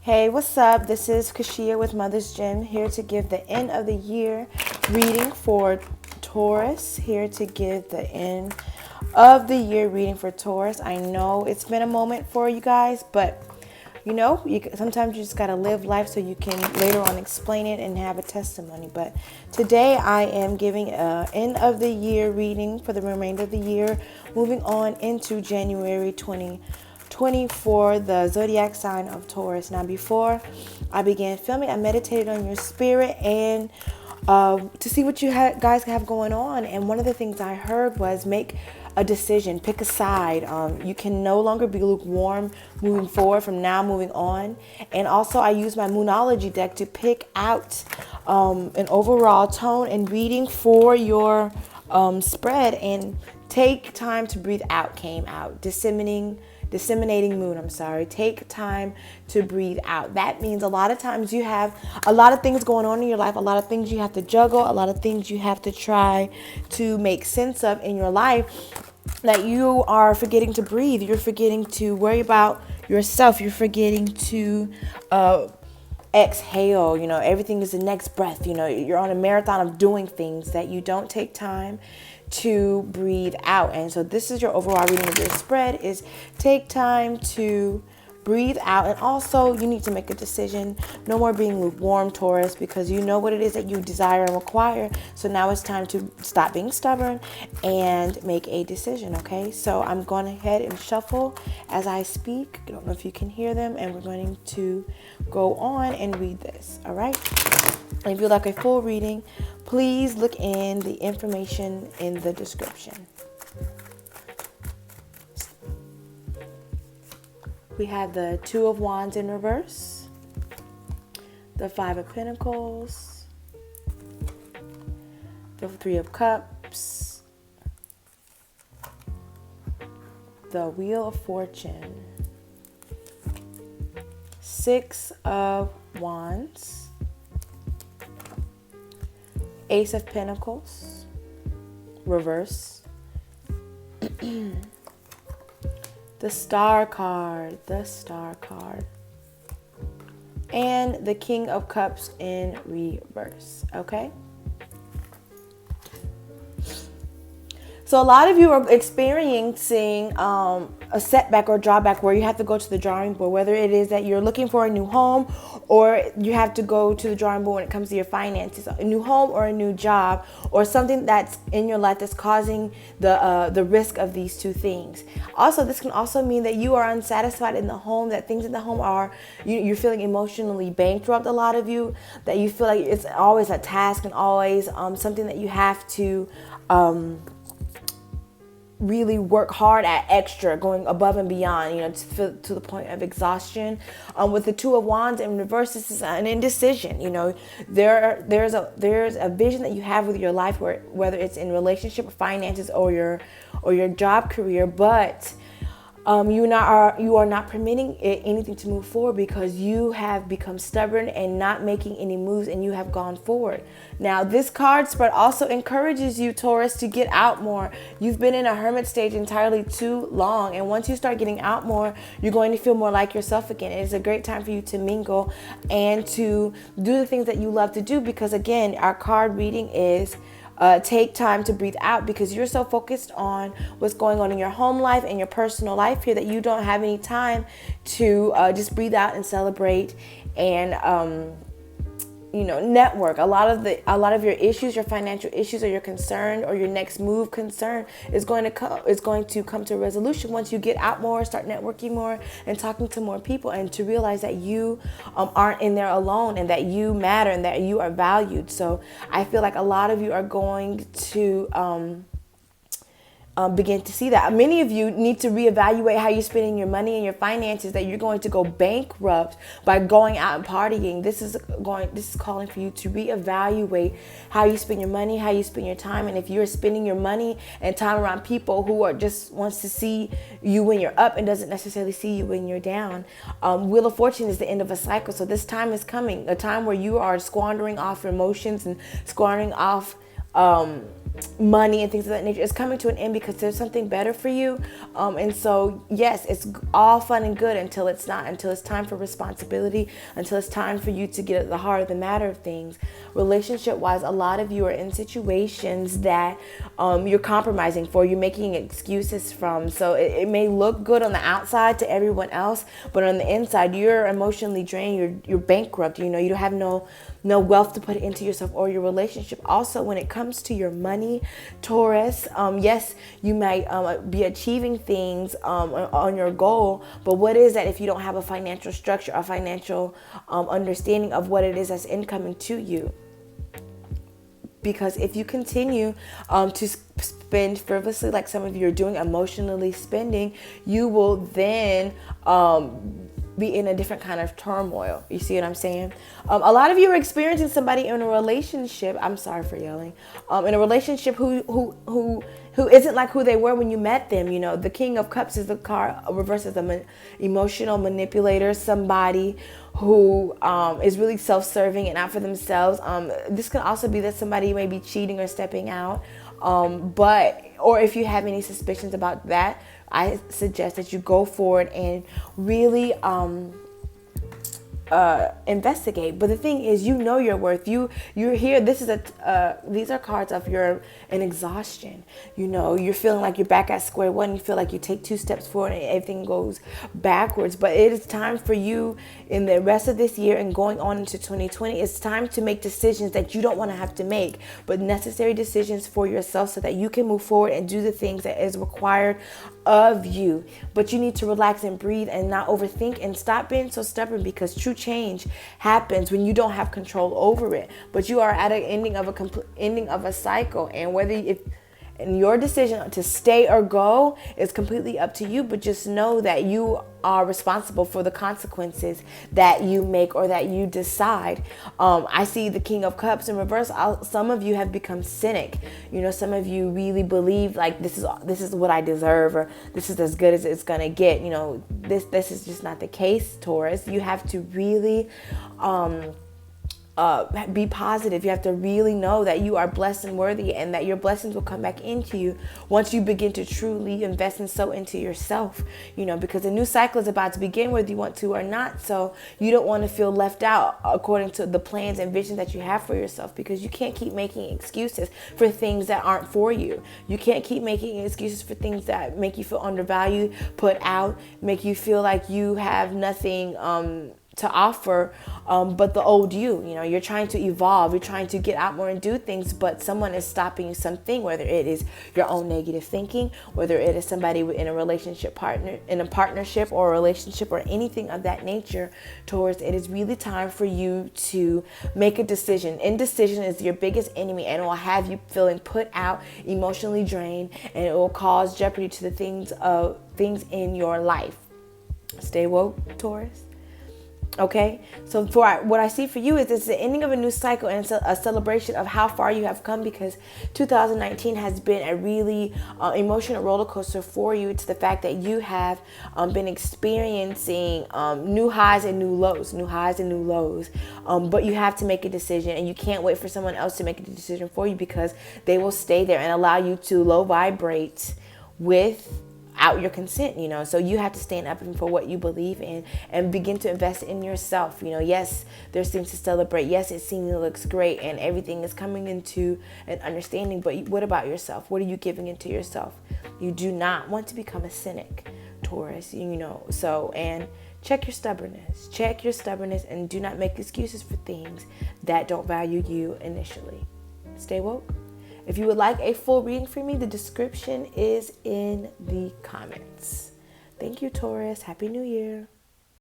Hey, what's up? This is Kashia with Mother's Gym, here to give the end of the year reading for Taurus. Here to give the end of the year reading for Taurus. I know it's been a moment for you guys, but sometimes you just got to live life so you can later on explain it and have a testimony. But today I am giving a end of the year reading for the remainder of the year, moving on into January 2024, the zodiac sign of Taurus. Now, before I began filming, I meditated on your spirit and to see what you guys have going on. And one of the things I heard was make a decision, pick a side. You can no longer be lukewarm moving forward from now moving on. And also I use my Moonology deck to pick out an overall tone and reading for your spread. And take time to breathe out came out. Disseminating moon, I'm sorry. Take time to breathe out. That means a lot of times you have a lot of things going on in your life, a lot of things you have to juggle, a lot of things you have to try to make sense of in your life, that you are forgetting to breathe. You're forgetting to worry about yourself. You're forgetting to exhale. Everything is the next breath. You're on a marathon of doing things that you don't take time to breathe out. And so this is your overall reading of your spread, is take time to breathe out. And also you need to make a decision. No more being lukewarm, Taurus, because you know what it is that you desire and require. So now it's time to stop being stubborn and make a decision. Okay, so I'm going ahead and shuffle as I speak. I don't know if you can hear them, and we're going to go on and read this. All right, and if you'd like a full reading, please look in the information in the description. We have the Two of Wands in reverse, the Five of Pentacles, the Three of Cups, the Wheel of Fortune, Six of Wands, Ace of Pentacles, reverse, the Star card, and the King of Cups in reverse, okay? So a lot of you are experiencing a setback or drawback where you have to go to the drawing board, whether it is that you're looking for a new home or you have to go to the drawing board when it comes to your finances, a new home or a new job, or something that's in your life that's causing the risk of these two things. Also, this can also mean that you are unsatisfied in the home, that things in the home are, you're feeling emotionally bankrupt, a lot of you, that you feel like it's always a task and always something that you have to really work hard at, extra, going above and beyond, to the point of exhaustion. With the Two of Wands in reverse, this is an indecision. There's a vision that you have with your life, whether it's in relationship, finances, or your job career, but you are not permitting anything to move forward because you have become stubborn and not making any moves, and you have gone forward. Now, this card spread also encourages you, Taurus, to get out more. You've been in a hermit stage entirely too long, and once you start getting out more, you're going to feel more like yourself again. It's a great time for you to mingle and to do the things that you love to do, because again, our card reading is take time to breathe out, because you're so focused on what's going on in your home life and your personal life here that you don't have any time to just breathe out and celebrate and network. A lot of your issues, your financial issues, or your concern, or your next move concern is going to come to a resolution once you get out more, start networking more, and talking to more people, and to realize that you aren't in there alone, and that you matter, and that you are valued. So I feel like a lot of you are going to begin to see that. Many of you need to reevaluate how you're spending your money and your finances, that you're going to go bankrupt by going out and partying. This is calling for you to reevaluate how you spend your money, how you spend your time. And if you're spending your money and time around people who are just wants to see you when you're up and doesn't necessarily see you when you're down. Wheel of Fortune is the end of a cycle. So this time is coming, a time where you are squandering off your emotions and squandering off money and things of that nature is coming to an end because there's something better for you. And so, yes, it's all fun and good until it's not, until it's time for responsibility, until it's time for you to get at the heart of the matter of things. Relationship wise, a lot of you are in situations that you're compromising for, you're making excuses from. So it may look good on the outside to everyone else, but on the inside, you're emotionally drained, you're bankrupt, you don't have no wealth to put into yourself or your relationship. Also, when it comes to your money, Taurus, yes, you might be achieving things on your goal, but what is that if you don't have a financial structure, a financial understanding of what it is that's incoming to you? Because if you continue to spend frivolously, like some of you are doing, emotionally spending, you will then be in a different kind of turmoil. You see what I'm saying? A lot of you are experiencing somebody in a relationship. I'm sorry for yelling. In a relationship who isn't like who they were when you met them. The King of Cups is the card reversed as an emotional manipulator, somebody who is really self-serving and out for themselves. This could also be that somebody may be cheating or stepping out. Or if you have any suspicions about that, I suggest that you go forward and really investigate. But the thing is, your worth. You're here. These are cards of an exhaustion. You're feeling like you're back at square one. You feel like you take 2 steps forward and everything goes backwards. But it is time for you in the rest of this year and going on into 2020. It's time to make decisions that you don't want to have to make, but necessary decisions for yourself so that you can move forward and do the things that is required of you. But you need to relax and breathe and not overthink and stop being so stubborn, because true change happens when you don't have control over it. But you are at an ending of a cycle, and your decision to stay or go is completely up to you. But just know that you are responsible for the consequences that you make or that you decide. I see the King of Cups in reverse. Some of you have become cynic. Some of you really believe like this is what I deserve, or this is as good as it's gonna get. This is just not the case, Taurus. You have to really be positive. You have to really know that you are blessed and worthy, and that your blessings will come back into you once you begin to truly invest and sow into yourself. Because a new cycle is about to begin, whether you want to or not. So you don't want to feel left out according to the plans and visions that you have for yourself, because you can't keep making excuses for things that aren't for you. You can't keep making excuses for things that make you feel undervalued, put out, make you feel like you have nothing to offer but the old you. You're trying to evolve, you're trying to get out more and do things, but someone is stopping you something, whether it is your own negative thinking, whether it is somebody in a partnership or a relationship or anything of that nature. Taurus, it is really time for you to make a decision. Indecision is your biggest enemy, and it will have you feeling put out, emotionally drained, and it will cause jeopardy to the things in your life. Stay woke, Taurus. Okay, so for what I see for you is it's the ending of a new cycle, and it's a celebration of how far you have come, because 2019 has been a really emotional roller coaster for you. It's the fact that you have been experiencing new highs and new lows, but you have to make a decision, and you can't wait for someone else to make a decision for you, because they will stay there and allow you to low vibrate without your consent. So you have to stand up for what you believe in and begin to invest in yourself. Yes, there's things to celebrate. Yes, it seemingly looks great and everything is coming into an understanding, but what about yourself? What are you giving into yourself? You do not want to become a cynic, Taurus. And check your stubbornness, and do not make excuses for things that don't value you initially. Stay woke. If you would like a full reading from me, the description is in the comments. Thank you, Taurus. Happy New Year.